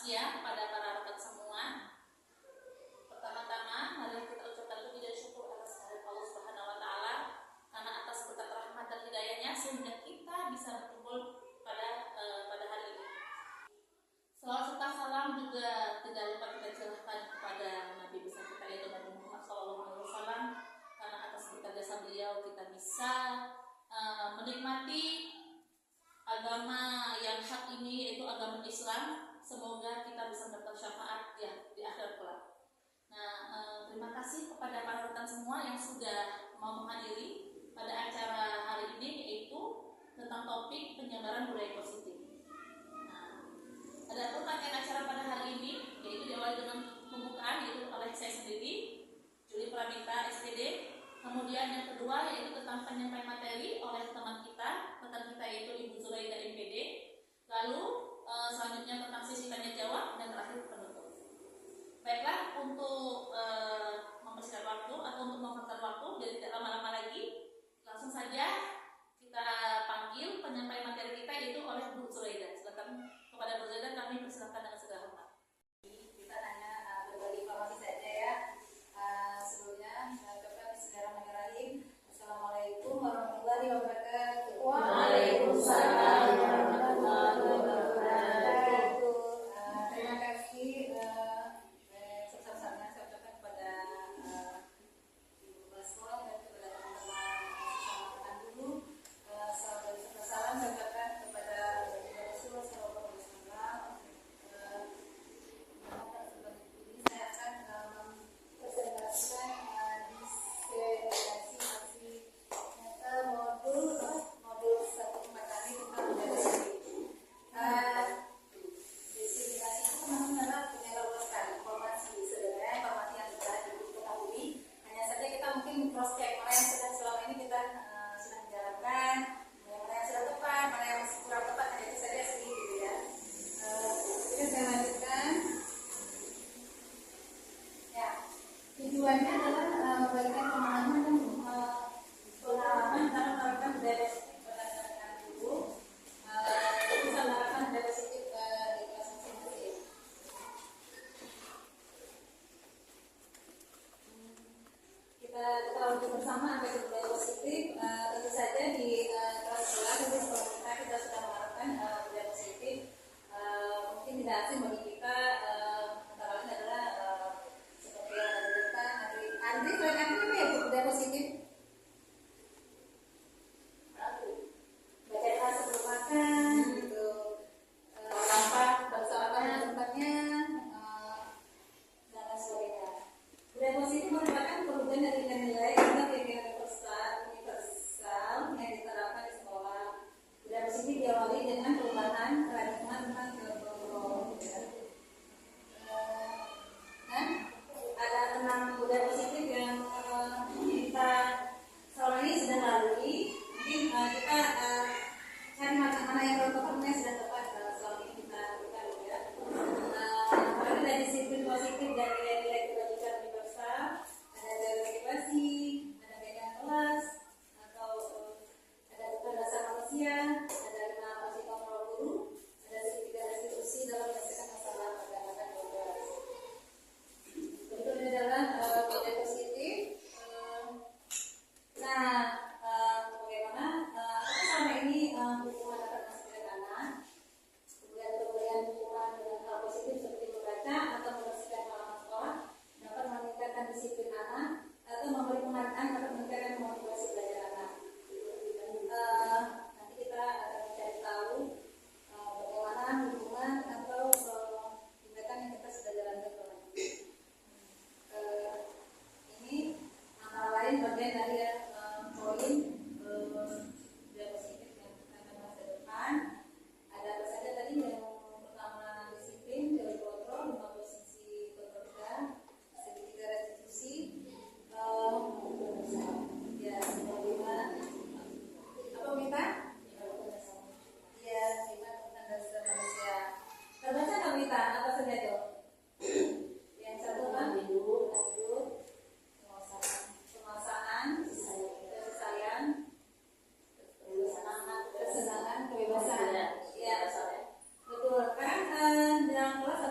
kasih ya kepada para rekan semua. Pertama-tama mari kita ucapkan puji dan syukur atas kehadirat Allah Subhanahu wa taala karena atas berkat rahmat dan hidayahnya sehingga kita bisa berkumpul pada hari ini. Salawat serta salam juga tidak lupa kita curahkan kepada Nabi besar kita yaitu Nabi Muhammad SAW, karena atas berkat jasa beliau kita bisa menikmati agama yang hak ini, yaitu agama Islam. Semoga kita bisa mendapat syafaat ya di akhir kelak. Nah, terima kasih kepada para rekan semua yang sudah mau menghadiri pada acara hari ini, yaitu tentang topik penyebaran budaya positif. Nah, ada rangkaian acara pada hari ini, yaitu diawali dengan pembukaan yaitu oleh saya sendiri, Juli Pramita SPD. Kemudian yang kedua yaitu tentang penyampaian materi oleh teman kita, rekan kita yaitu Ibu Zuraida MPD. Lalu selanjutnya tentang sesi tanya jawab dan terakhir penutup. Baiklah, untuk mempersingkat waktu atau untuk mempercepat waktu, jadi tidak lama-lama lagi, langsung saja kita panggil penyampaian materi kita yaitu oleh Bu Zuraida. Silakan kepada Bu Zuraida, kami persilakan dengan segala hormat. Kita hanya berbagi informasi saja ya. Sebelumnya Bismillahirrahmanirrahim. Assalamualaikum warahmatullahi wabarakatuh. Waalaikumsalam warahmatullahi wabarakatuh. Terima kasih sebesar-besarnya saya ucapkan kepada Ibu Kepala Sekolah dan kepada teman-teman sesama guru. Salam saya ucapkan kepada Baginda Rasulullah SAW. Saya akan presentasikan modul 1 materi tentang budaya positif. Diskriminasi itu memang adalah penyeluruhan informasi sebenarnya, informasi yang sudah diketahui. Hanya saja kita mungkin cross check mana yang sudah selama ini kita sudah menjalankan, mana yang sudah tepat, mana yang kurang tepat, hanya itu saja sih gitu ya. Jadi saya lanjutkan. Ya, tujuannya adalah memberikan pemahaman dan pengalaman dalam menerapkan budaya positif pada rekan guru. Bisa menerapkan budaya positif di kelas masing-masing. Kita ketahui bersama apa itu budaya positif. Tentu saja di kelas sekolah di sekolah kita sudah menerapkan budaya positif. Mungkin tidak asing bagi kita, antara lain adalah seperti yang ada di depan. Andri, selain Andri apa ya budaya positif? Baca kelas sebelum makan, gitu. Sampah, bersarapan di tempatnya, dan lain sebagainya. Budaya positif merupakan perubahan dari nilai atau keyakinan universal yang diterapkan di sekolah. Budaya positif diawali dengan perubahan paradigma tentang kelompok. Ada 6 budaya positif yang kita selama ini sudah lalui. Mungkin kita cari mana yang protokol yang sudah tepat selama ini kita lalui ya. Apalagi dari disiplin positif dan nilai-nilai kebajikan universal, ada dari motivasi, ada beda kelas, atau ada bukan dasar manusia, ada 5 masih kontrol guru, ada segitiga restitusi dalam menyelesaikan masalah pada anak 12. Berikutnya adalah budaya positif. Bagaimana? Apakah selama ini hukuman dapat masuk ke anak? Kemudian pemberian hukuman dengan hal positif seperti membaca atau membersihkan halaman sekolah dapat meningkatkan disiplin anak atau memberi penghargaan dapat meningkatkan motivasi belajar anak. Nanti kita akan mencari tahu bagaimana hukuman atau tindakan yang kita sudah jalankan kemarin. Ini antara lain bagian dari poin budaya positif yang kita akan bahas ke depan. Ada apa saja tadi? Yang pertama disiplin, teori kontrol, 5 posisi kontrol kita, segitiga restitusi, ya, bagaimana? Apa minta? Ya, 5 tentang dasar manusia. Terbaca nggak minta? Apa saja itu? Yang satu apa? Hidup, penguasaan, kasih sayang, kesenangan, kebebasan. Ya, betul. Kan dalam kelas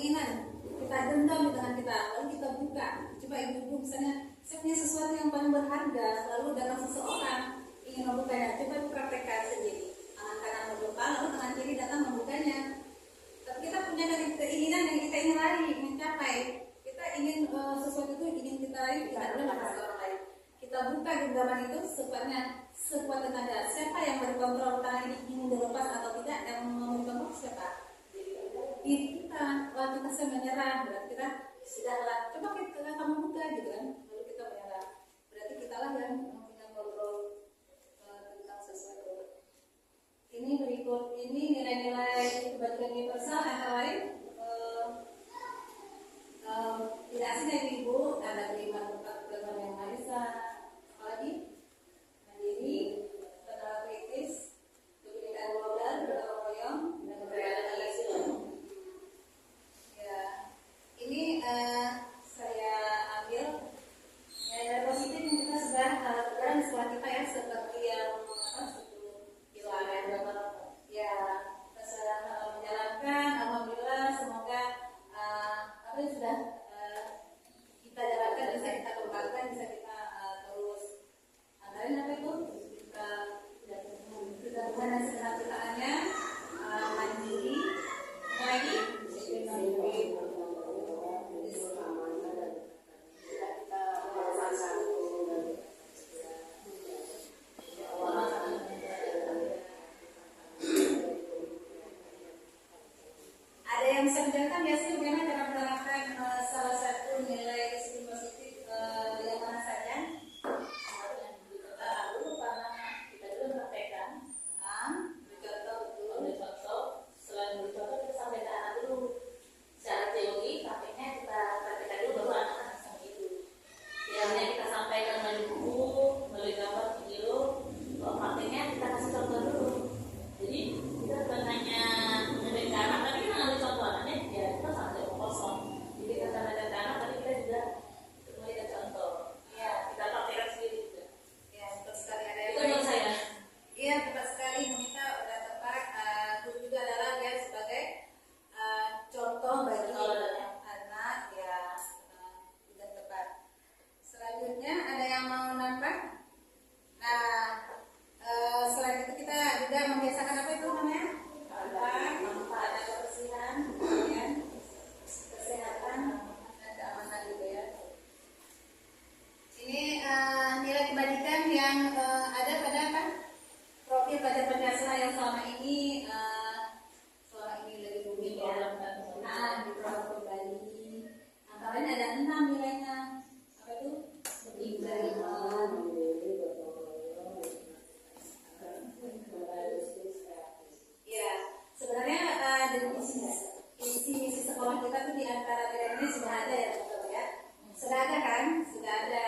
keinginan kita dendam dengan kita, lalu kita buka. Coba ibu-ibu misalnya, saya punya sesuatu yang paling berharga, lalu datang seseorang ingin membukanya. Coba praktekkan sendiri. Tangan kanan membuka, lalu tangan kiri datang membukanya. Tapi kita punya keinginan yang kita ingin lari, mencapai. Kita ingin sesuatu itu ingin kita raih, kita adalah kepada orang lain. Kita buka genggaman itu sekuat tenaga. Siapa yang berkontrol tangan ini ingin dilepas atau tidak? Yang berkontrol siapa? Kita. Waktu kita menyerah, berarti kita sudahlah. Coba kita kamu buka gitu kan, lalu kita menyerah. Berarti kitalah yang punya kontrol tentang sesuatu. Ini berikut ini nilai-nilai kebajikan universal antara lain tidak asing dari ibu, ada beriman beragama yang maha esa, apalagi mandiri, berkata kritis, kebinekaan global, bergotong royong, dan keberadaan Islam. Ya, ini saya ambil nilai positif yang kita sudah lakukan di sekolah kita ya, seperti yang ya kita sudah menjalankan. Alhamdulillah, semoga apa yang sudah kita jalankan bisa kita kembangkan, bisa kita terus antarin apa itu kita bukan segenap ciptaannya, mandiri, lagi ada yang bisa menjelaskan biasanya bagaimana cara menerapkan salah satu nilai disiplin positif yang mana saja? Dulu karena kita dulu praktekkan, beri contoh. Selain beri contoh, kita sampai ke anak dulu. Secara teori, prakteknya kita praktekkan dulu, baru anak-anak bisa begitu. Teorinya kita sampaikan melalui buku, melalui gambar video. Kalau prakteknya kita kasih contoh dulu. Jadi kita bukan hanya mendidik anak, tapi kita ngambil contoh anaknya, ya kita sampai kosong. Jadi kita mendidik anak, tapi kita juga memberikan contoh. Ya, kita praktekkan sendiri juga. Ya, betul sekali. Ada yang Itu menurut saya. Iya, tepat sekali. Kita udah tepat. Itu juga adalah dia sebagai contoh bagi anak ya, sudah tepat. Selanjutnya ada yang mau nambah? Nah, selain itu kita juga membiasakan apa itu namanya? Ada kebersihan, kemudian kesehatan dan keamanan gitu ya. Ini nilai kebajikan yang ada pada apa? Profil pelajar Pancasila yang selama ini lagi booming ya. Di program kembali. Antara lain ada 6 nilainya. Apa itu? Beriman. Ya, sebenarnya dari misi sekolah kita tuh di antara nilai ini sudah ada ya, betul ya. Sudah ada kan? Sudah ada.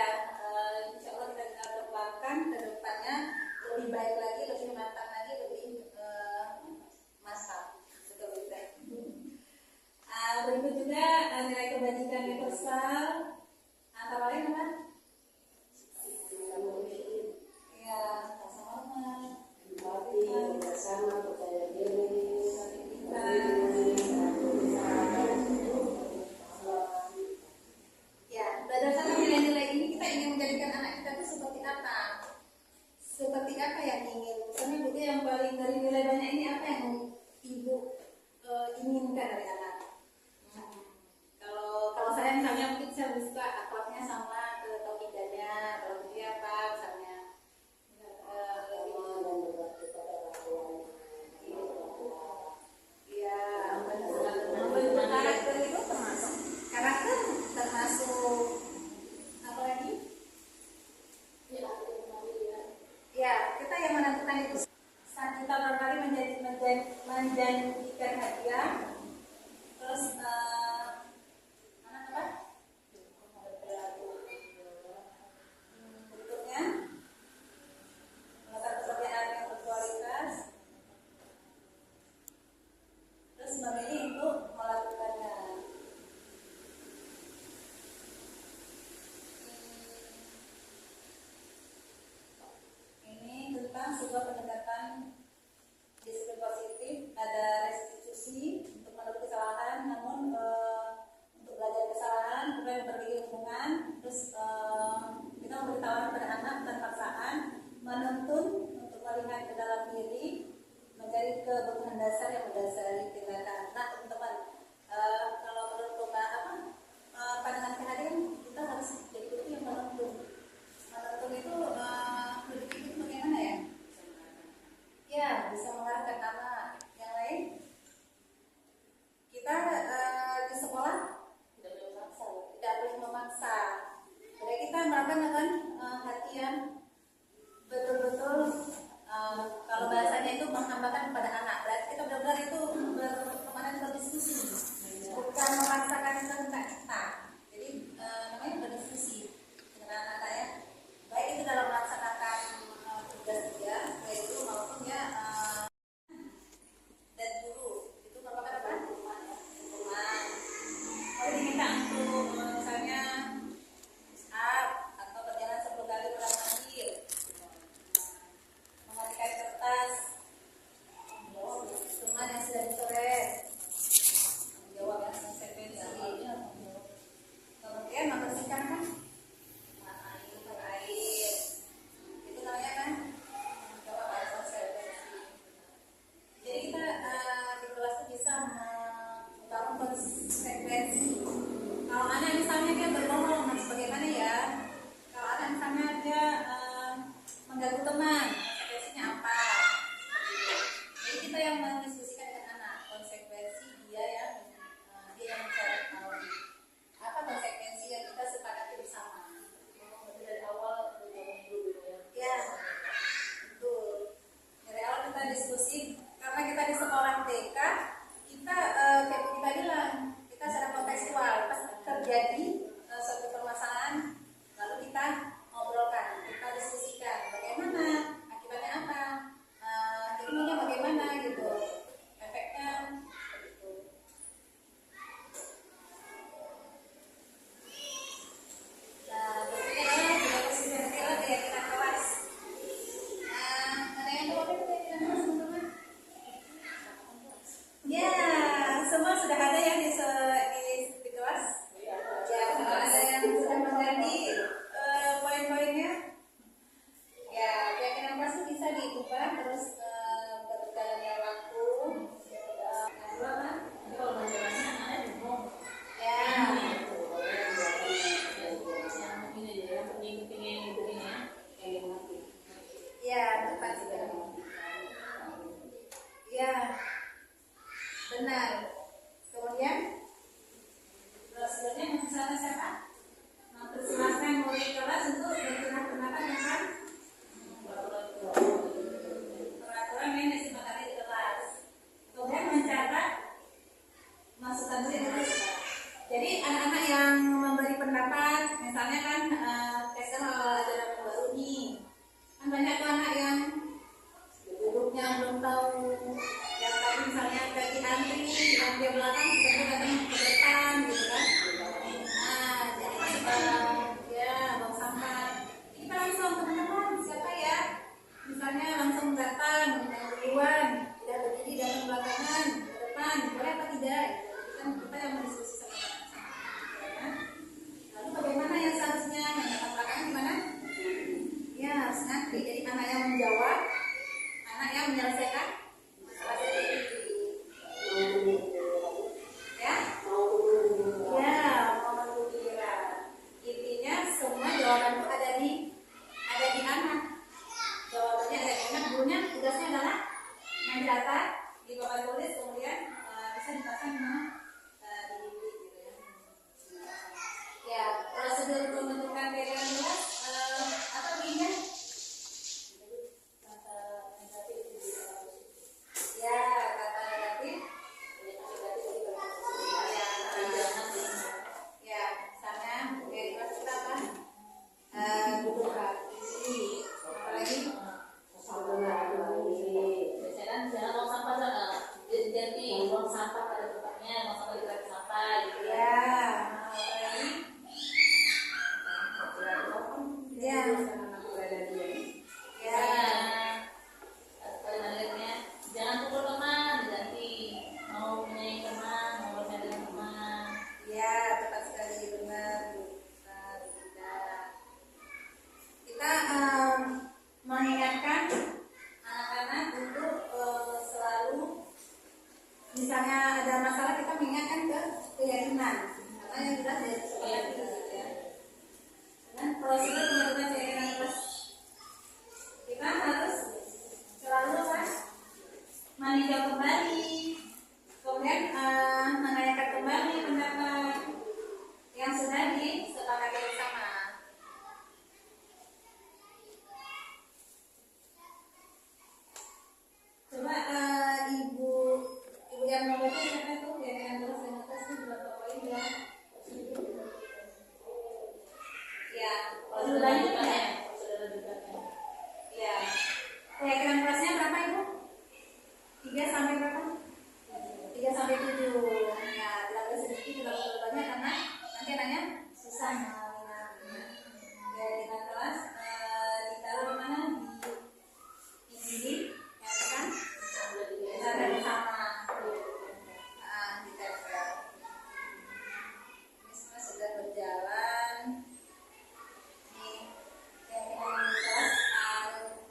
Insya Allah kita bisa kembangkan ke depannya lebih baik lagi, lebih matang lagi, lebih mantap. Betul betul. Berikut juga nilai kebajikan universal antara lain apa? Ya, rasa hormat, bersama percaya diri, ya, berdasarkan nilai-nilai ini kita ingin menjadikan anak kita itu seperti apa? Seperti apa yang ingin? Misalnya Bu, yang paling dari nilai banyak ini apa yang Ibu inginkan dari anak? Kalau saya misalnya mungkin saya suka akhlaknya sama ketauhidannya, kalau dia apa misalnya karakter itu termasuk apa lagi? Ya, kita yang menentukan itu. Saat kita barangkali menjanjikan hadiah, kita di sekolah tidak boleh memaksa. Jadi kita melakukan dengan hati yang betul-betul kalau bahasanya itu menghambakan kepada anak. Berarti kita benar-benar itu berteman berdiskusi, bukan memaksakan kehendak kita. Jadi namanya berdiskusi dengan anak saya, baik itu dalam melaksanakan tugas dia, yaitu maupun ya dan guru itu merupakan apa? Hukuman. Kalau diminta untuk misalnya atau berjalan 10 kali ulang manggil, mematikan kertas, teman yang sudah dicoret, menjawab yang konsekuensi, kemudian membersihkan kan air, itu namanya kan menjawab yang konsekuensi. Jadi kita di kelas itu bisa membangun konsekuensi. Kalau anak misalnya dia berbohong, bagaimana ya? Kalau anak misalnya dia mengganggu teman, konsekuensinya apa? Jadi kita yang mendiskusikan dengan anak konsekuensi dia yang mencari tahu apa konsekuensi yang kita sepakati bersama. Dari awal ya, betul. Dari awal kita diskusi karena kita di sekolah TK kita kayak kita bilang kita secara kontekstual pas terjadi suatu permasalahan lalu kita ngobrolkan, kita diskusikan bagaimana akibatnya apa, ilmunya bagaimana gitu, efeknya gitu. Nah, berikutnya adalah juga posisi vertikal keyakinan kelas. Ada yang jawab itu keyakinan kelas teman-teman? Ya, semua sudah ada ya di kelas. Ya, kalau ada yang sudah mengerti poin-poinnya, ya keyakinan kelas itu bisa diubah terus berjalannya waktu. Kalau belajarnya anaknya bingung. Ya, Yang ini ya, yang pengen begini ya, kayak mati. ya tepat sekali. Ya, benar. Kemudian sebenarnya misalnya siapa? Mempersilahkan murid kelas untuk berkenaan pendapat tentang peraturan yang disepakati di kelas. Kemudian mencatat masukan murid terus. Jadi anak-anak yang memberi pendapat, misalnya kan sekarang ajaran yang baru nih, kan banyak tuh anak yang duduknya belum tahu, yang tadi misalnya lagi antri, yang dia belakang kita datang ke depan gitu kan. Nah, jadi ya buang sampah. Kita langsung teman-teman siapa ya? Misalnya langsung datang yang duluan, tidak berdiri datang belakangan, ke depan, boleh apa tidak? Kan kita yang berdiskusi sama-sama. Lalu bagaimana yang seharusnya yang datang belakangan gimana? Ya harus ngantri. Jadi anak yang menjawab, anak yang menyelesaikan masalah sendiri. Ya, ya mau menunggu giliran. Intinya semua jawaban itu ada di anak. Jawabannya ada di anak. Gurunya tugasnya adalah mencatat di papan tulis, kemudian bisa dipasang di bilik gitu ya. Ya, prosedur pembentukan keyakinan kelas apa begini? Ya, kata negatif. Ya, misalnya kayak di kelas kita apa? Duduk rapi. Apalagi? Biasanya kan jangan buang sampah, jadi buang sampah pada tempatnya, maju. Ya, tidak boleh sedikit, tidak boleh banyak karena nanti anaknya susah mengingatnya. Ya, dengan kelas ditaruh di mana? Di dinding, ya kan? Kita ada bersama. Ditempel. Ini semua sudah berjalan. Nih, yang kita di kelas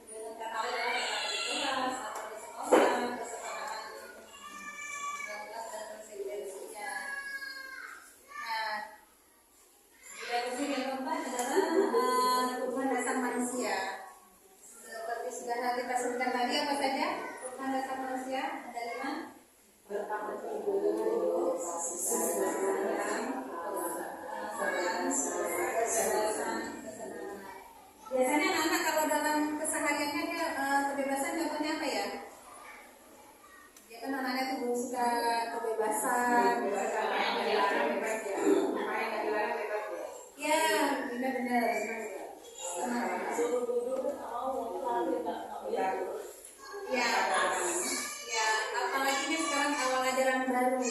dengan kata adalah di kelas atau di sekolah kesepahaman 19 dan konsekuensinya. Nah, konsekuensi yang keempat adalah hukuman dasar manusia. Seperti sudah kita sebutkan tadi, apa saja hukuman dasar manusia? Ada 5. Biasanya anak-anak kalau dalam kesehariannya dia kebebasan contohnya apa ya? Dia kan anaknya tuh belum suka kebebasan, suka dilarang bebas ya. Ya, benar-benar. Suruh duduk mau lari nggak Ya, ya, apalagi ini sekarang awal ajaran baru,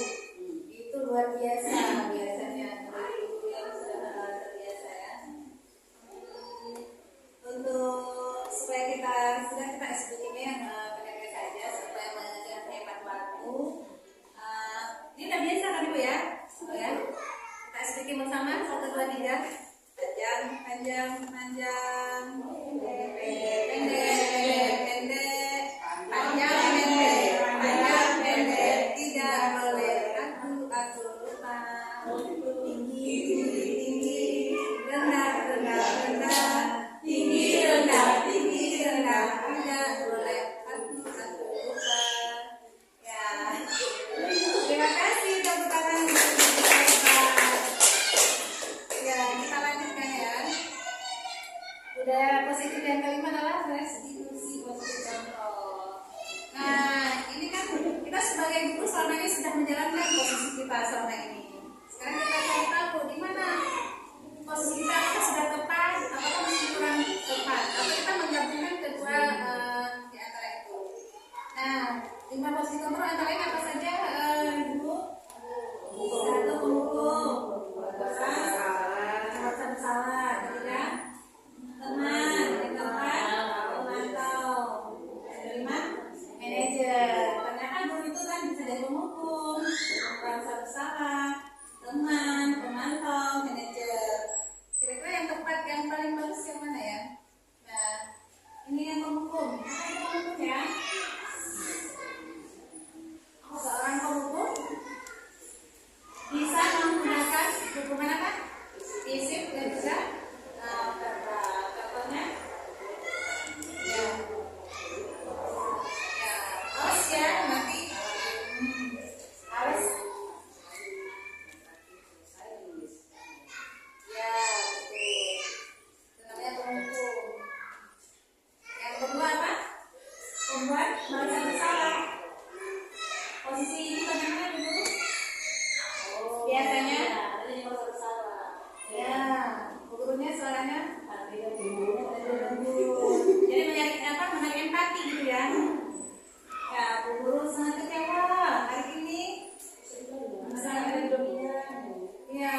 itu luar biasa biasanya dari guru yang sudah terbiasa ya. Untuk supaya kita eksekutifnya yang pendek saja supaya mengajar hemat waktu. Ini udah biasa kan ibu ya? Ya, kita eksekutif bersama 1, 2, 3. Panjang, panjang, panjang, pendek, pendek, pendek, panjang, pendek, panjang, pendek, tidak boleh aku lupa, tinggi, tinggi, tinggi, rendah, rendah, rendah, tinggi, rendah, tinggi, rendah, tidak boleh aku lupa. Ya, terima kasih tepuk tangan. Ya, kita lanjutkan ya. Udah positif yang kelima adalah restitusi positif control. Nah, ini kan kita sebagai guru selama ini sudah menjalankan posisi kita selama ini. Sekarang kita cari tahu di mana posisi kita, apakah sudah tepat, apakah masih kurang tepat, atau kita menggabungkan kedua di antara itu. Nah, 5 posisi control antara lain apa saja, Ibu? 1, menghukum. 2, merasa bersalah. Ketiga, teman. Yang keempat, memantau. Yang kelima, manajer. Ternyata guru itu kan bisa jadi penghukum, merasa bersalah, teman, pemantau, manajer. Kira-kira yang tepat, yang paling bagus yang mana ya? Nah, ini yang penghukum. Apa itu penghukum ya? Seorang penghukum bisa menggunakan hukuman apa? Fisik dan juga verbal. Contohnya, ya, awas ya nanti, awas. Ya, betul. Itu namanya penghukum. Yang kedua apa? Membuat merasa bersalah. Posisi ini bagaimana dulu? Biasanya ya, gurunya suaranya jadi menarik empati gitu ya. Ya, Bu Guru sangat kecewa hari ini. Ya,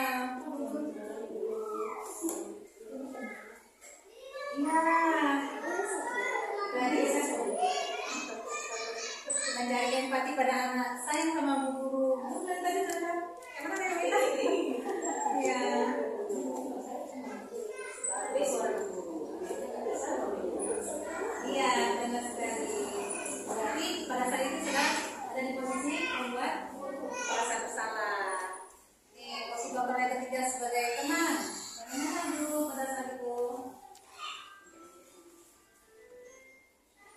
dari mencari empati pada anak. Sayang sama Bu Guru. Bu dari tadi sudah kemana ya kita? Ya. Iya, benar sekali. Berarti pada saat itu sudah ada di posisi membuat merasa bersalah. Nih, posisi kontrol yang ketiga sebagai teman. Bagaimana dulu pada saat itu?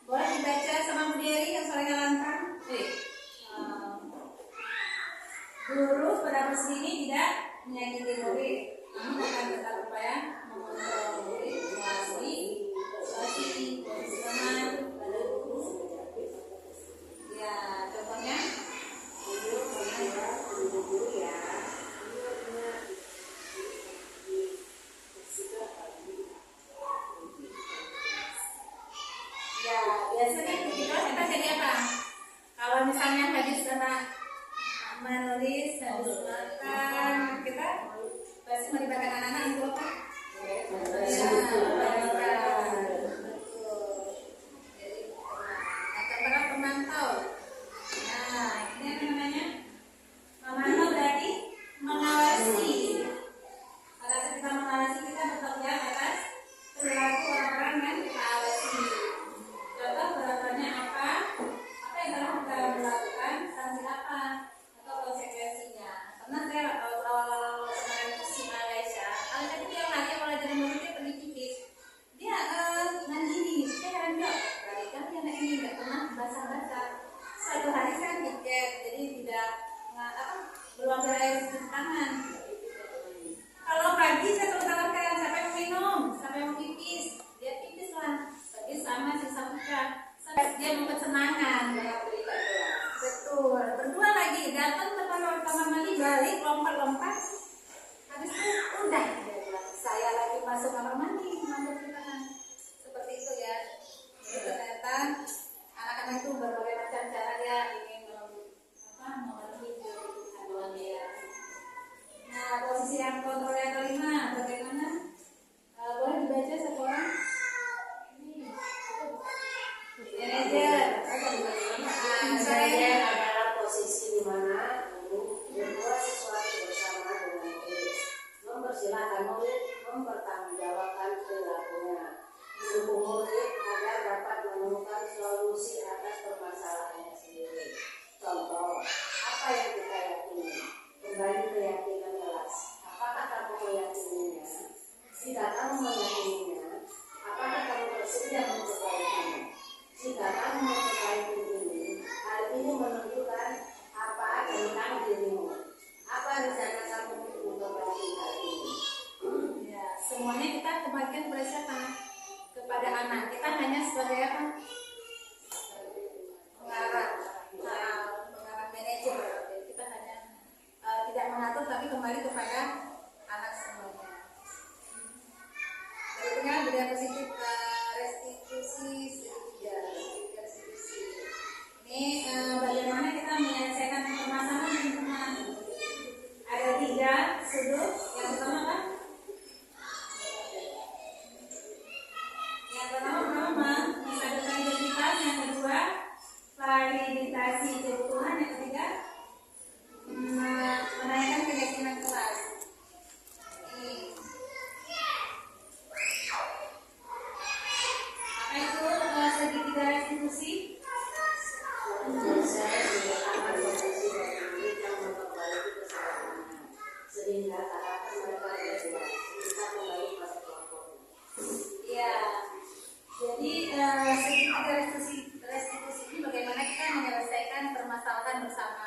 Boleh dibaca sama Bu Dery yang suaranya lantang. Guru pada posisi ini tidak menyakiti murid, namun akan tetap berupaya mengontrol murid melalui posisi teman pada guru. Ya, contohnya ya. Ya, biasanya kita jadi apa? Kalau misalnya hadis anak nulis habis makan kita pasti mau dimakan anak-anak itu apa? Ya, makan. Betul. Jadi katakanlah pemantau. Nah, ini apa namanya? Memantau berarti mengawasi. Pada saat kita mengawasi kita bertanggung atas perilaku orang-orang yang kita awasi. Contoh peraturannya apa? Apa yang telah kita melakukan? Sanksi apa? Atau konsekuensinya? Karena saya awal-awal kemarin itu si Malaysia itu tiap hari kalau jadi murid dia pergi pipis. Dia mandiri. Saya heran juga. Berarti kan dia anak ini nggak pernah basah-basah. Suatu hari saya tiket, jadi tidak belum ada air di tangan. Kalau pagi saya selalu tawarkan siapa yang mau minum, siapa yang mau pipis, dia pipis lah. Pergi sama si Saputra, dia mau kesenangan. Betul. Berdua lagi datang ke kamar mandi balik lompat-lompat. Habis itu udah. Saya lagi masuk kamar mandi, masuk ke tangan. Seperti itu ya. Jadi ternyata anak-anak itu berbagai macam cara dia ingin memenuhi kebutuhan dia. Nah, posisi yang kontrol yang kelima bagaimana? Boleh dibaca satu orang? Manajer. Manajer adalah posisi di mana guru berbuat sesuatu bersama dengan murid, mempersilahkan murid mempertanggungjawabkan perilakunya, mendukung murid agar dapat menemukan solusi atas permasalahannya sendiri. Contoh, apa yang kita yakini? Kembali keyakinan kelas. Apakah kamu meyakininya? Jika kamu meyakininya, apakah kamu bersedia memperbaikinya? Jika kamu memperbaiki ini, hal ini menunjukkan apa tentang dirimu. Apa rencana kamu untuk memperbaiki hal ini? Ya, semuanya kita kebagian kepada siapa? Kepada anak. Kita hanya sebagai apa? Pengarah, pengarah manajer. Jadi kita hanya tidak mengatur tapi kembali kepada anak semuanya. Berikutnya budaya positif restitusi segitiga. Restitusi. Ini bagaimana kita menyelesaikan permasalahan teman-teman. Ada 3 sudut. Yang pertama apa? Yang pertama menstabilkan identitas. Yang kedua validasi kebutuhan. Yang ketiga menaikkan keyakinan kelas. Ini apa itu segitiga restitusi? Saya juga akan posisi dari murid yang memperbaiki kesalahannya, sehingga karakter mereka berubah, bisa kembali pada kelompoknya. Ya, jadi segitiga restitusi ini bagaimana kita menyelesaikan permasalahan bersama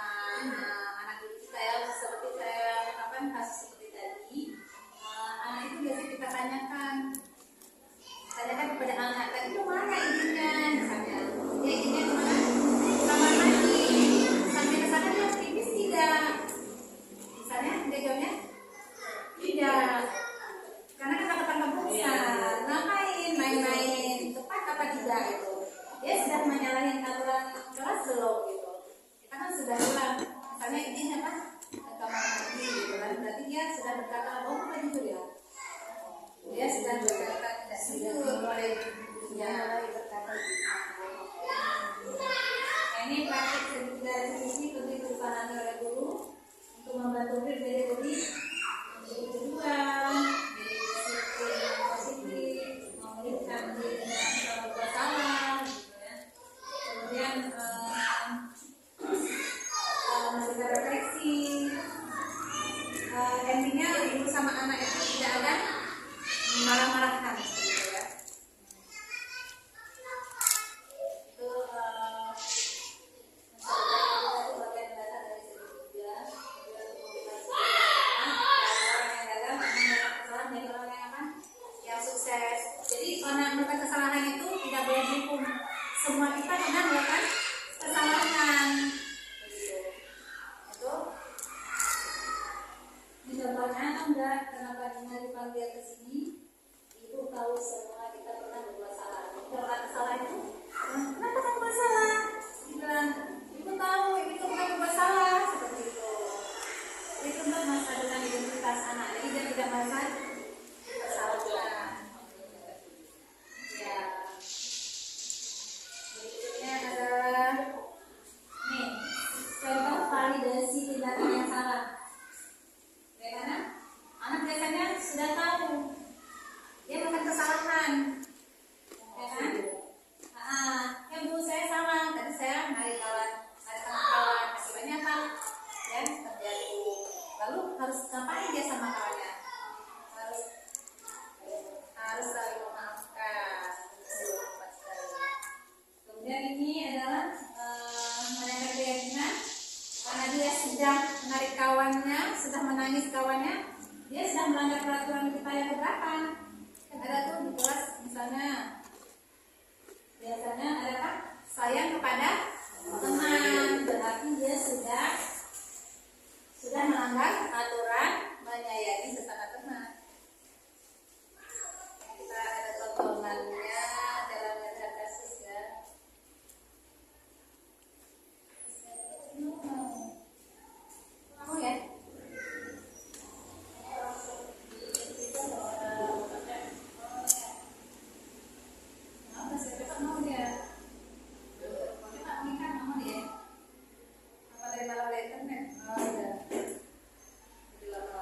anak didik kita ya. Seperti saya katakan kasus seperti tadi, anak itu biasa kita tanyakan kepada anak tadi itu mana izinnya, misalnya dia izinnya kemana? Kamar mandi. Sampai ke sana dia pipis tidak? Misalnya dia jawabnya tidak. Karena kata-kata keputusan, ngapain main-main, tepat apa tidak itu. Dia sudah menyalahi aturan kelas belum gitu. Kita kan sudah bilang, misalnya izin apa? Ke kamar mandi gitu kan. Berarti dia sudah berkata bohong apa jujur ya? Dia sudah berkata tidak jujur oleh ya berkata nah, ini praktik segitiga restitusi tentu dipahami oleh guru untuk membantu murid jadi menjadi tujuan, disiplin positif, memulihkan diri dengan berbuat salah, gitu ya. Kemudian melakukan refleksi. Endingnya guru sama anak itu tidak ada marah-marahkan, gitu ya. Itu bagian dasar dari segitiga. Yang sukses. Jadi orang melakukan kesalahan itu tidak boleh dihukum. Semua kita pernah melakukan kesalahan. Itu. Ini contohnya enggak kenapa Dina dipanggil ke sini? Ibu tahu semua kita pernah berbuat salah. Kalau kesalahan itu, kenapa kamu berbuat salah? Dia bilang, ibu tahu ibu itu pernah berbuat salah seperti itu. harus ngapain dia sama kawannya? Harus harus saling memaafkan. Tepat sekali. Kemudian ini adalah menjaga keyakinan karena dia sudah menarik kawannya, sudah menangis kawannya, dia sudah melanggar peraturan kita yang keberapa? Kan ada tuh di kelas misalnya biasanya ada apa? Sayang kepada teman, berarti dia sudah melanggar aturan menyayangi sesama teman. Kita ada tontonannya dalam melihat kasus ya. Mau ya? Mau dia? Tapi tak mengikat mau dia? Apa dari malam dari internet? Oh iya. Jadi lama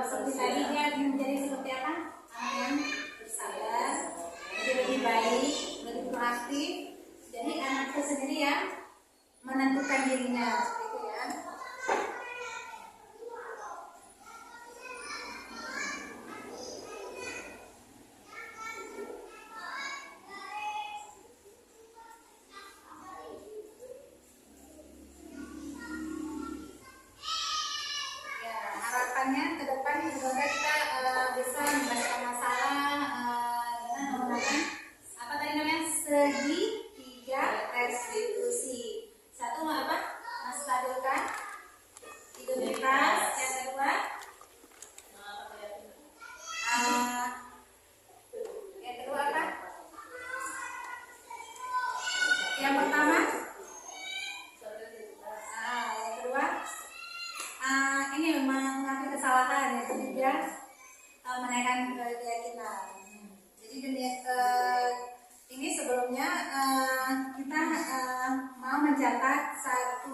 seperti tadi dia menjadi seperti apa? Anak yang bersabar, jadi lebih baik, lebih proaktif. Jadi anak itu sendiri yang menentukan dirinya seperti itu ya. Harapannya ke depan semoga kita bisa menyelesaikan masalah dengan menggunakan apa tadi namanya segitiga restitusi. Satu apa? Menstabilkan integritas. Yang kedua, apa? Yang pertama, yang kedua. Ini mengakui kesalahan. Yang ketiga, menaikkan keyakinan. Jadi ini sebelumnya kita mau mencatat satu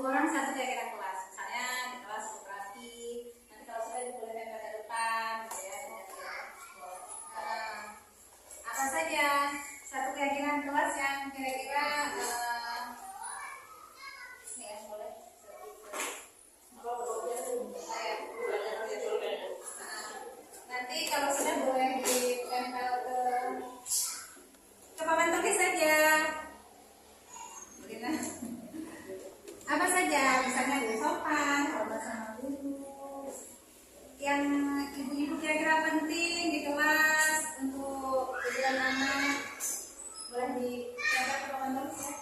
keyakinan kelas. Misalnya di kelas kooperatif, nanti kalau sudah dibolehkan ke depan, gitu ya. Apa saja satu keyakinan kelas yang kira-kira ini ya boleh. Nanti kalau sudah boleh ditempel ke papan tulis saja. Apa saja, misalnya di sopan, hormat sama guru, yang ibu-ibu kira-kira penting di kelas untuk tujuan anak, boleh ditempel ke papan tulis ya.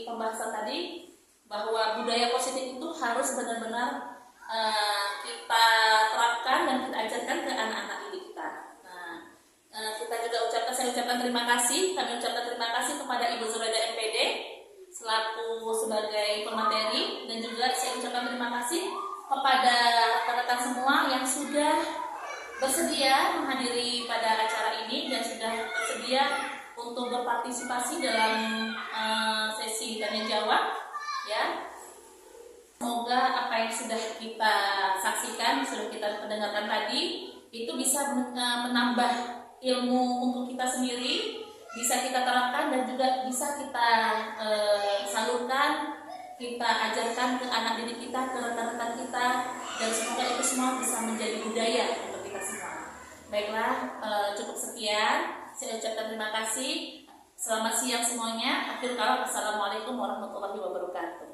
pembahasan tadi bahwa budaya positif itu harus benar-benar kita terapkan dan kita ajarkan ke anak-anak didik kita. Nah, saya ucapkan terima kasih. Kami ucapkan terima kasih kepada Ibu Zuraida MPD selaku sebagai pemateri, dan juga saya ucapkan terima kasih kepada rekan-rekan semua yang sudah bersedia menghadiri pada acara ini dan sudah bersedia untuk berpartisipasi dalam sesi tanya jawab. Ya, semoga apa yang sudah kita saksikan, sudah kita dengarkan tadi, itu bisa menambah ilmu untuk kita sendiri, bisa kita terapkan dan juga bisa kita salurkan, kita ajarkan ke anak didik kita, ke rekan-rekan kita, dan semoga itu semua bisa menjadi budaya untuk kita semua. Baiklah, cukup sekian. Saya ucapkan terima kasih. Selamat siang semuanya. Akhir kalam, assalamualaikum warahmatullahi wabarakatuh.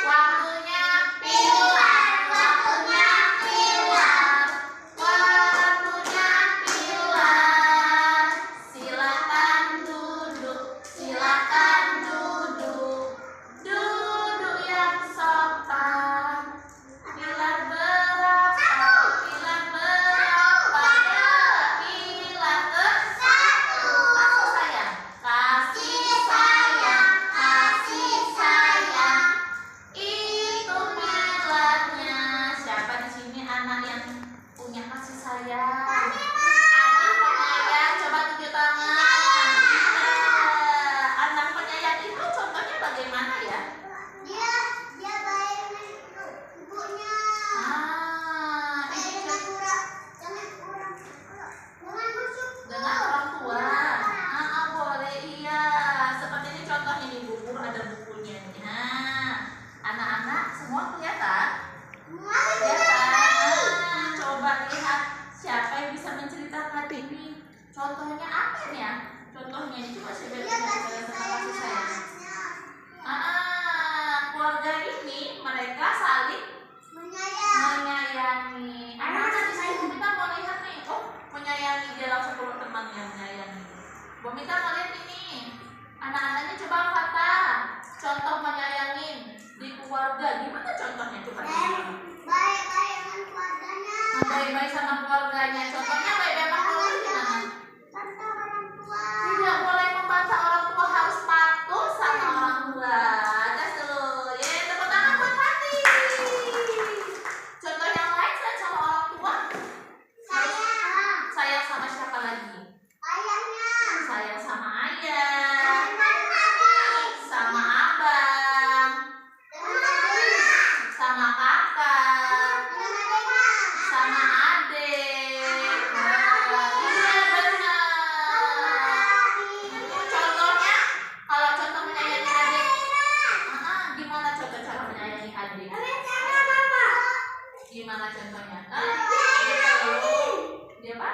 Waktunya pilar, waktunya pilar, waktunya pilar. Silakan duduk, silakan duduk, duduk yang sopan. Pilar berapa? Pilar berapa? Pilar ke-1. Kasih sayang, kasih sayang, kasih sayang. Itu pilarnya. Siapa di sini anak yang punya kasih sayang? Anak penyayang, coba tunjuk tangan. Anak penyayang itu contohnya bagaimana ya? Dia baik dengan ibunya. Ini Jangan kurang dengan busuk. dengan orang tua. Boleh, iya. Seperti ini contohnya di buku, ada bukunya nih. Anak-anak semua kelihatan? Kelihatan. Coba lihat siapa yang bisa menceritakan ini. Contohnya apa ya? Contohnya ini coba saya bilang kasih sayang. Keluarga ini mereka saling menyayangi. Anak-anak di sini Bumita mau lihat nih. Oh, menyayangi, dia langsung keluar temannya menyayangi. Bumita mau lihat ini. Anak-anaknya coba kata contoh menyayangin di keluarga. Gimana contohnya coba? Baik-baik dengan keluarganya. Baik-baik sama keluarganya. Contohnya baik-baik sama keluarga gimana? Tentang orang tua. Tidak boleh membantah orang tua, harus patuh sama orang tua. Tes dulu. Tepuk tangan buat Fatih. Contoh yang lain selain sama orang tua, sayang sama siapa lagi? Ayahnya. Sayang sama ayah, sama abang, sama kakak, sama adik. Iya benar. Contohnya, kalau contoh menyayangi adik, gimana contoh cara menyayangi adik? Gimana contohnya? Dia apa?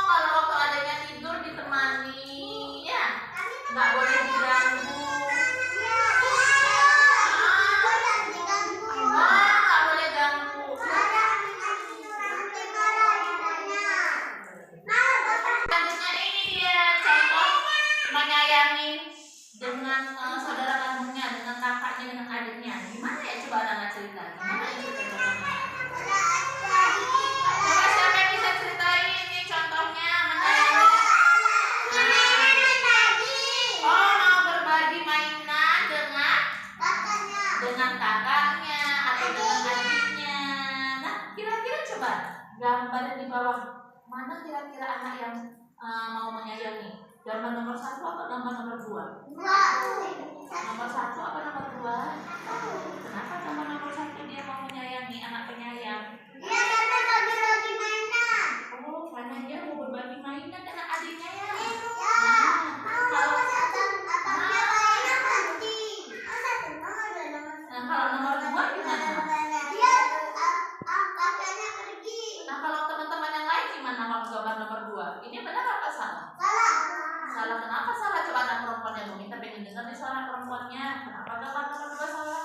Kalau waktu adiknya tidur ditemani, ya, nggak boleh diganggu. Nggak boleh ganggu. Selanjutnya ini dia contoh menyayangi dengan saudara kandungnya, dengan kakaknya, dengan adiknya. Gimana ya coba anak cerita? Gimana ya cerita contohnya? Coba siapa yang bisa ceritain ini contohnya menyayangi? Oh, mau berbagi mainan dengan kakaknya atau dengan adiknya. Nah, kira-kira coba gambar di bawah, mana kira-kira anak yang mau menyayangi? Gambar nomor 1 atau gambar nomor 2? Nomor 1 atau nomor 2? Kenapa gambar nomor 1 dia mau menyayangi, anak penyayang? Oh, karena dia mau berbagi mainan dengan adiknya ya. Kalau nomor 2 gimana? Nah, kalau teman-teman yang lain gimana kalau gambar nomor 2? Ini benar apa salah? Salah, kenapa salah? Coba anak perempuannya, Bu. Kita pengen dengar nih suara perempuannya. Kenapa gambar nomor 2 salah?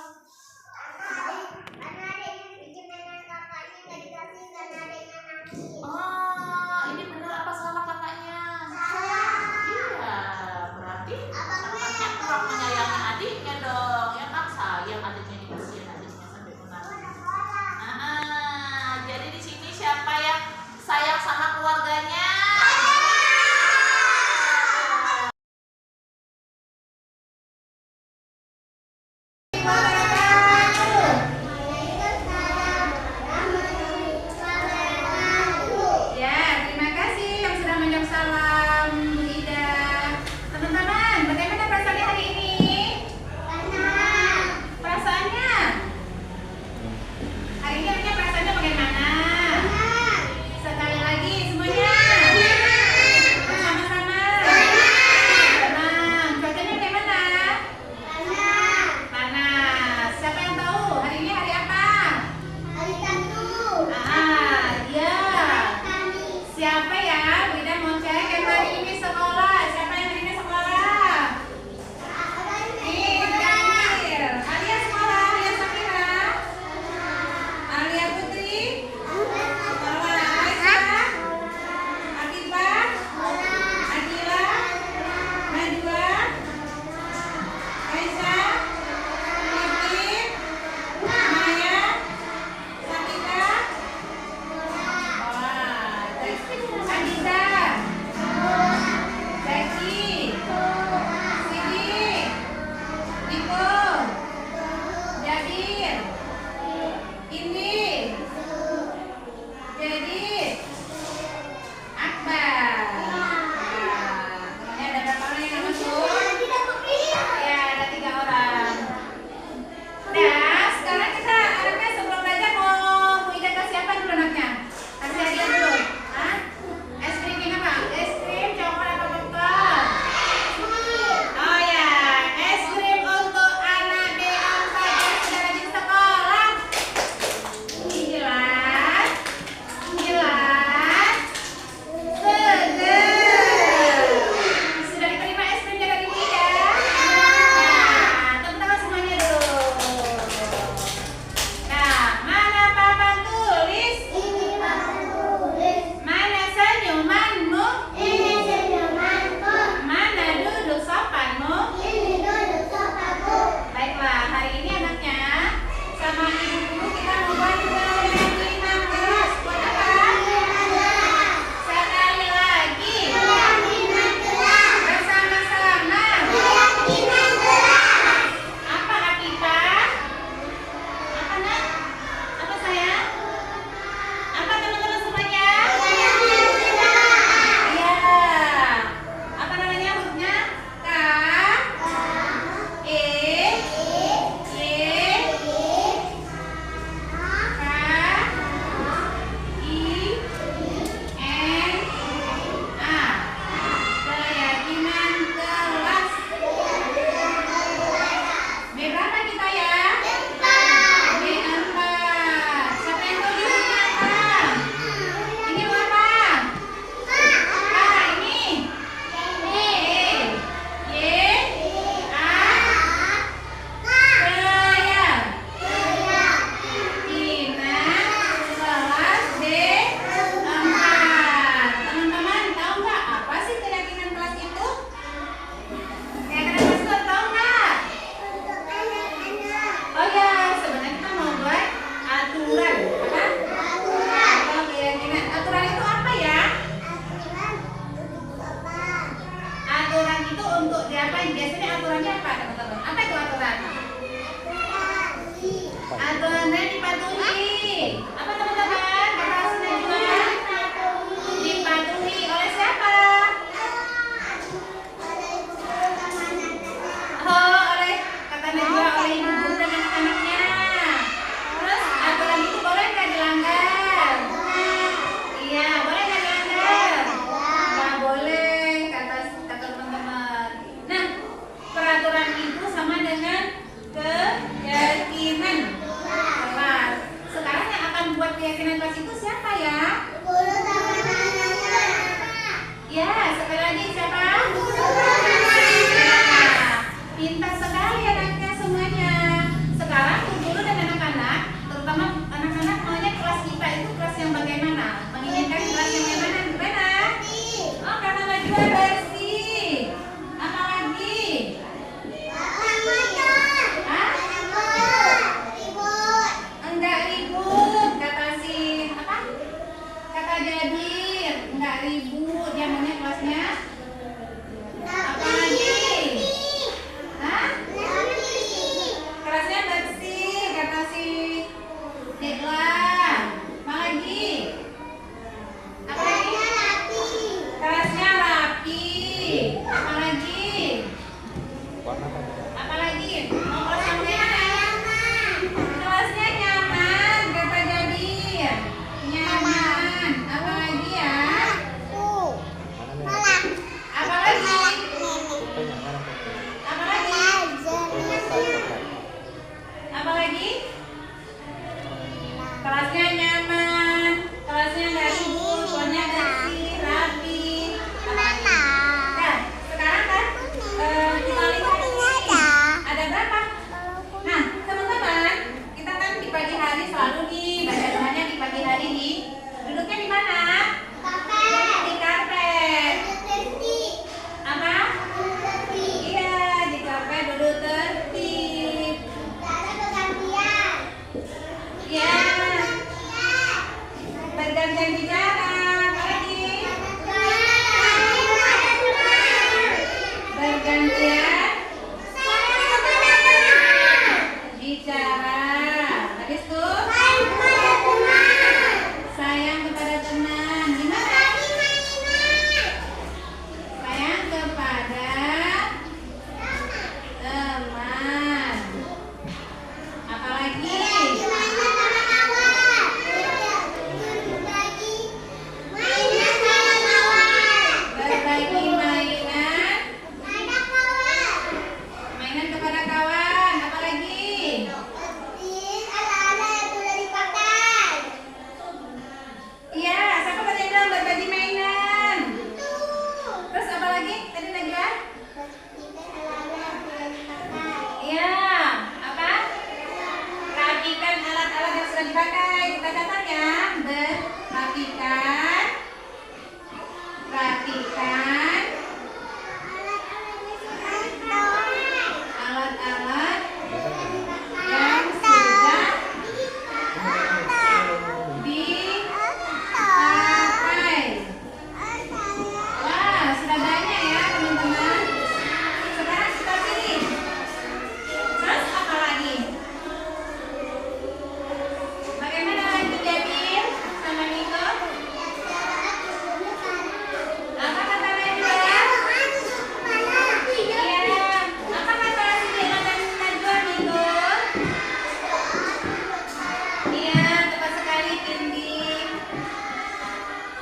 jadi, nggak ribut, yang mana kelasnya? Apalagi? Hah? Kelasnya bersih, kata si Dekla. Apalagi? Apalagi? Kelasnya rapi. Apalagi? Apalagi? Mau kelas yang mana? Kelasnya nyaman, kata Jadir. Nyaman. Apalagi ya? Apalagi? Apalagi? Apalagi? Kelasnya nyaman, kelasnya nggak ribut, kelasnya bersih, rapi. Nah, sekarang kan kita lihat ini ada berapa? Nah, teman-teman, kita kan di pagi hari selalu nih baca doanya di pagi hari nih. Duduknya di mana? Di karpet. Apa? Iya, di karpet duduk tertib. Ya, bergantian bicara. Apalagi? Bergantian bicara. Habis itu sayang kepada teman. Gimana? Sayang kepada teman. Apalagi? Berbagi mainan. Mainan kepada kawan. Apalagi? Iya, siapa tadi bilang berbagi mainan? Terus apa lagi? Tadi Najwa? Iya, apa? Rapikan alat-alat yang sudah dipakai. Kita catat ya. Rapikan. Rapikan alat-alat yang sudah dipakai. Wah, sudah banyak ya teman-teman. Sekarang kita pilih. Terus apa lagi? Bagaimana lanjut Jadir sama Niko? Apa kata Najwa? Iya. Apa kata si Dela dan Najwa Niko? Iya, tepat sekali Cindy.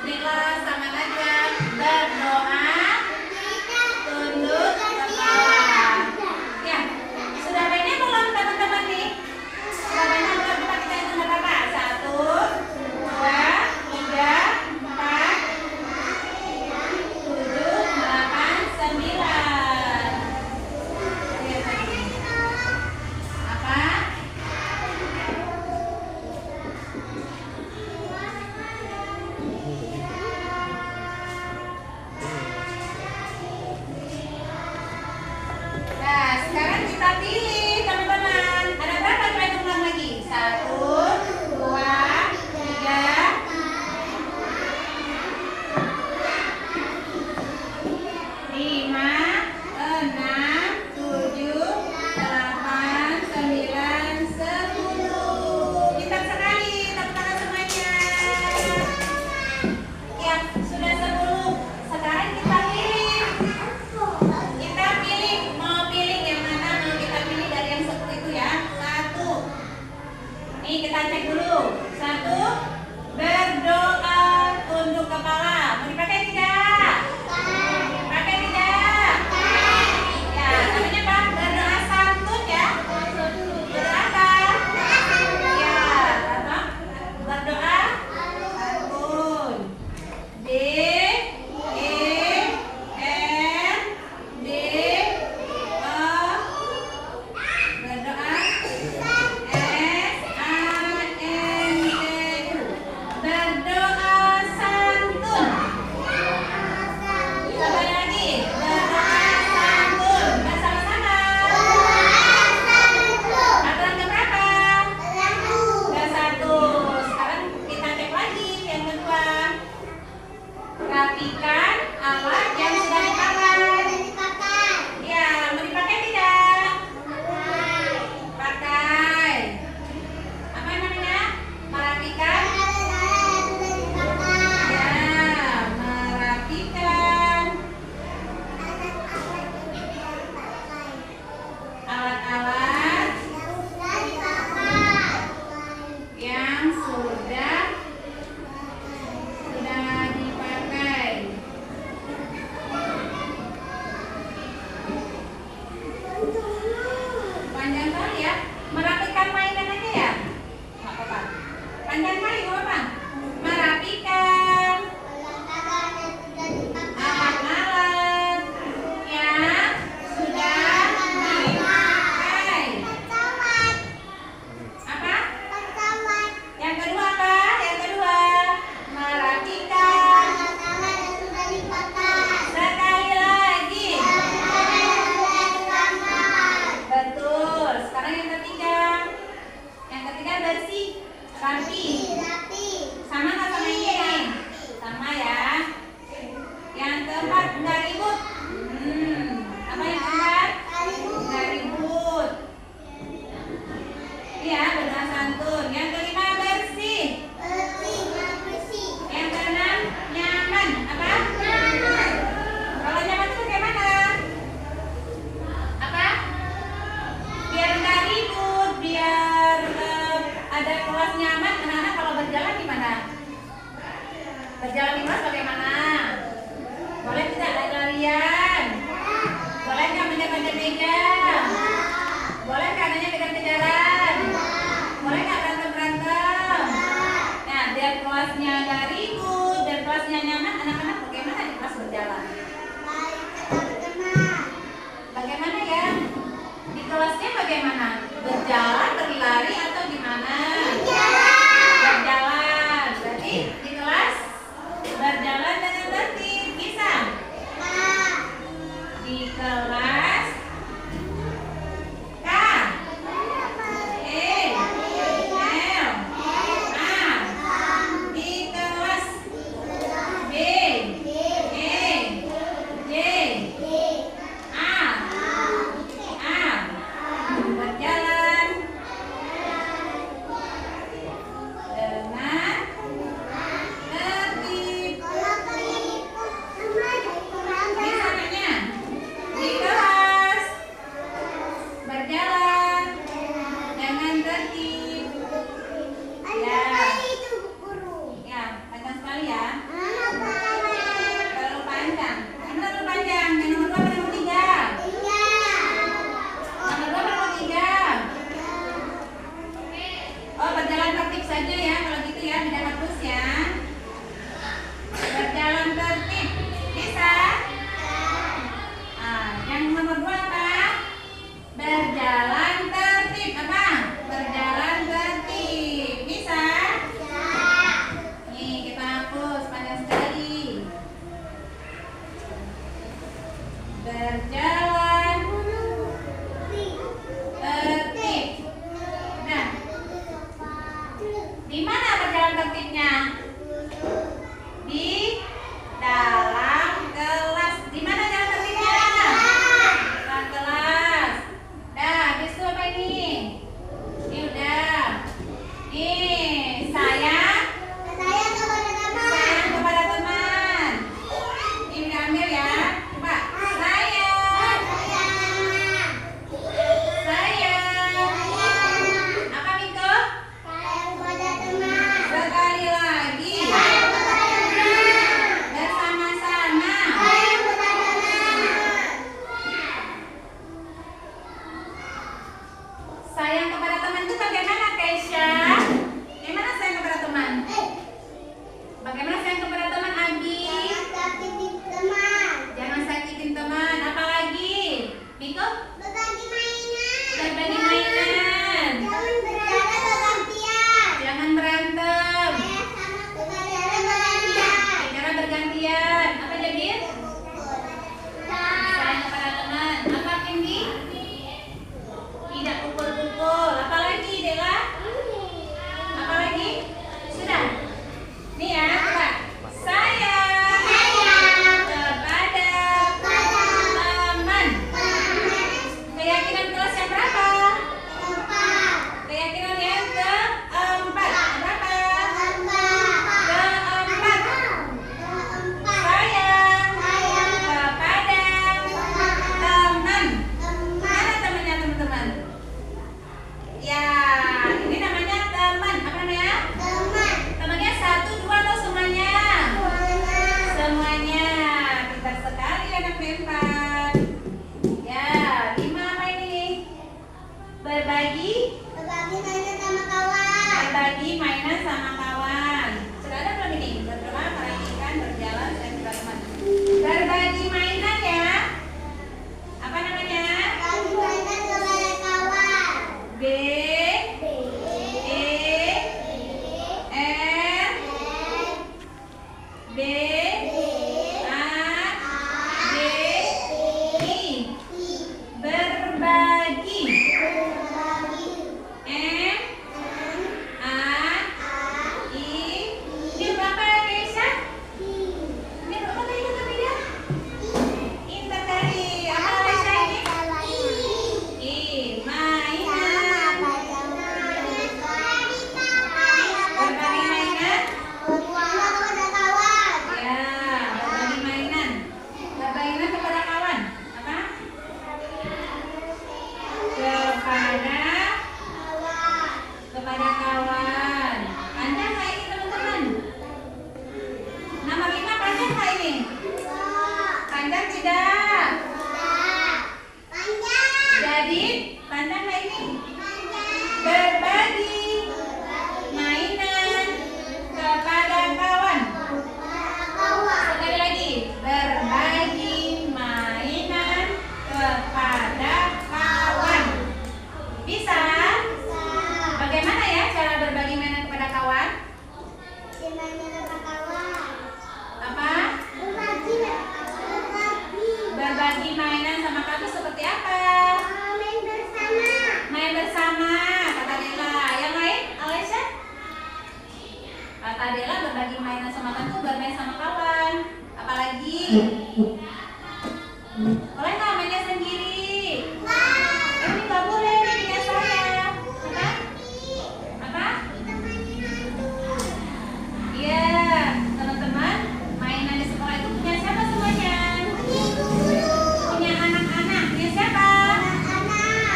Dela sama Najwa berdoa tunduk kepala. Ya, sudah banyak belum teman-teman nih? Sudah banyak belum? Coba kita hitung berapa? 1, 2, 3, 4, 7, 8, 9. Apa? Nah, sekarang kita pilih teman-teman. Ada berapa? Coba hitung ulang lagi. 1, 2, 3, 5, 6, 7, 8, 9, 10. Pintar sekali, tepuk tangan semuanya. Ya, sudah 10. Sekarang kita pilih. Kita pilih, mau pilih yang mana? Mau kita pilih dari yang 10 itu ya. 1. Nih kita cek dulu. 1. Berdoa tunduk kepala. Mau dipakai tidak? Pakai tidak? Ya, namanya apa? Berdoa santun ya. Berdoa apa? Ya, apa? Berdoa santun. D. Merapikan alat yang sudah dipakai. Ya, mau dipakai tidak? Pakai. Apa namanya? Merapikan. Ya, merapikan alat-alat yang sudah dipakai. Boleh nggak mainnya sendiri? Ini nggak boleh, ini punya saya. Apa? Iya, teman-teman, mainan di sekolah itu punya siapa semuanya? Punya anak-anak. Punya siapa?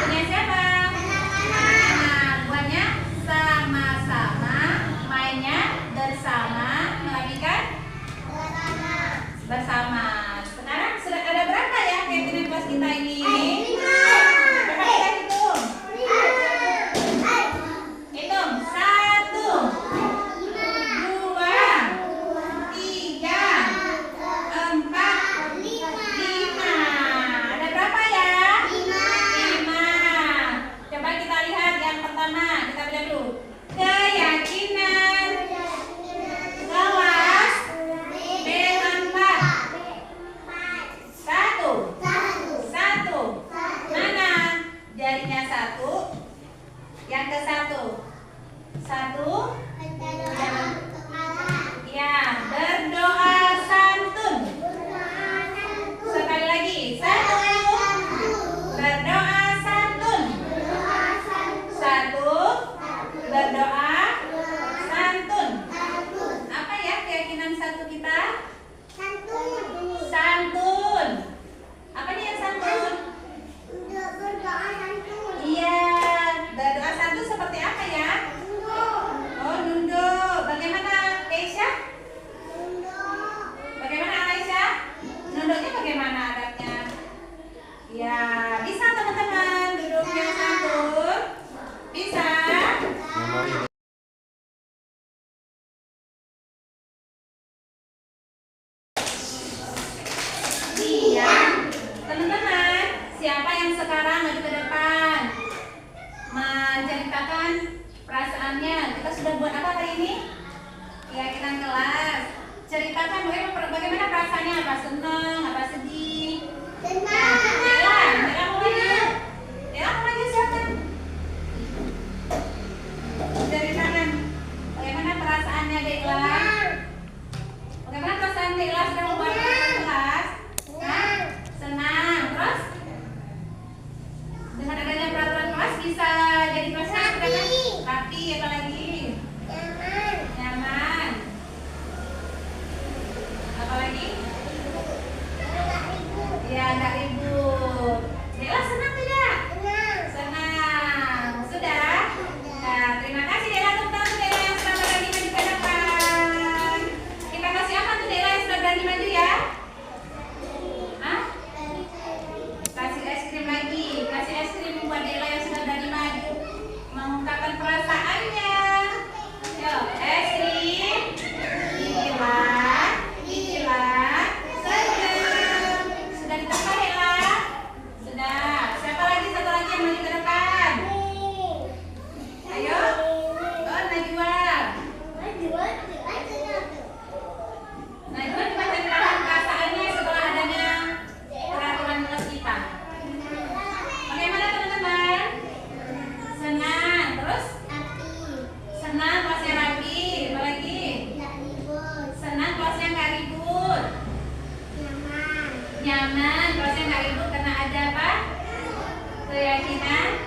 Punya siapa? Anak-anak. Buatnya sama-sama, mainnya bersama, melakukan bersama. Sekarang sudah ada berapa ya keyakinan kelas kita ini? Coba kita hitung. Hitung. 1, 2, 3, 4, 5. Ada berapa ya? 5. Coba kita lihat yang pertama. Kita belajar dulu. Keyakinan kelas B4. 1. Mana? Jarinya 1. Yang ke 1. 1. Ya, berdoa santun. Sekali lagi. 1. Berdoa santun. 1. Berdoa santun. Apa ya keyakinan 1 kita? Santun. Apa nih yang santun? Iya, berdoa santun seperti apa ya? Oh, nunduk. Bagaimana, Keisha? Bagaimana, Aisyah? Nunduknya bagaimana adabnya? Ya, bisa teman-teman duduknya santun? Bisa? Iya. Teman-teman, siapa yang sekarang maju ke depan menceritakan perasaannya? Kita sudah buat apa hari ini? Keyakinan kelas. Ceritakan bagaimana perasaannya, apa senang, apa sedih. Dela mau maju. Dela mau maju silakan. Ceritakan bagaimana perasaannya Dela. Bagaimana perasaan Dela sudah membuat kelas? Senang. Terus dengan adanya peraturan kelas bisa jadi kelasnya rapi, apa lagi? Nyaman. Apa lagi? Ya, nggak ribut. Dela senang tidak? Senang. Sudah? Nah, terima kasih Dela, tepuk Dela yang sudah berani maju ke depan. Kita kasih apa tuh Dela yang sudah berani maju ya? Hah? Kasih es krim lagi. Kasih es krim buat Dela yang sudah berani maju mengungkapkan perasaannya. Yuk, es krim. Gila, senyum. Sudah di tempat Dela? Sudah. Siapa lagi? Satu lagi yang maju ke depan. Ayo. Oh, Najwa. Najwa coba ceritakan perasaannya setelah adanya peraturan kelas kita. Bagaimana teman-teman? Senang. Terus? Senang kelasnya rapi. Apa lagi? Senang kelasnya nggak ribut. Nyaman kelasnya nggak ribut karena ada apa? Keyakinan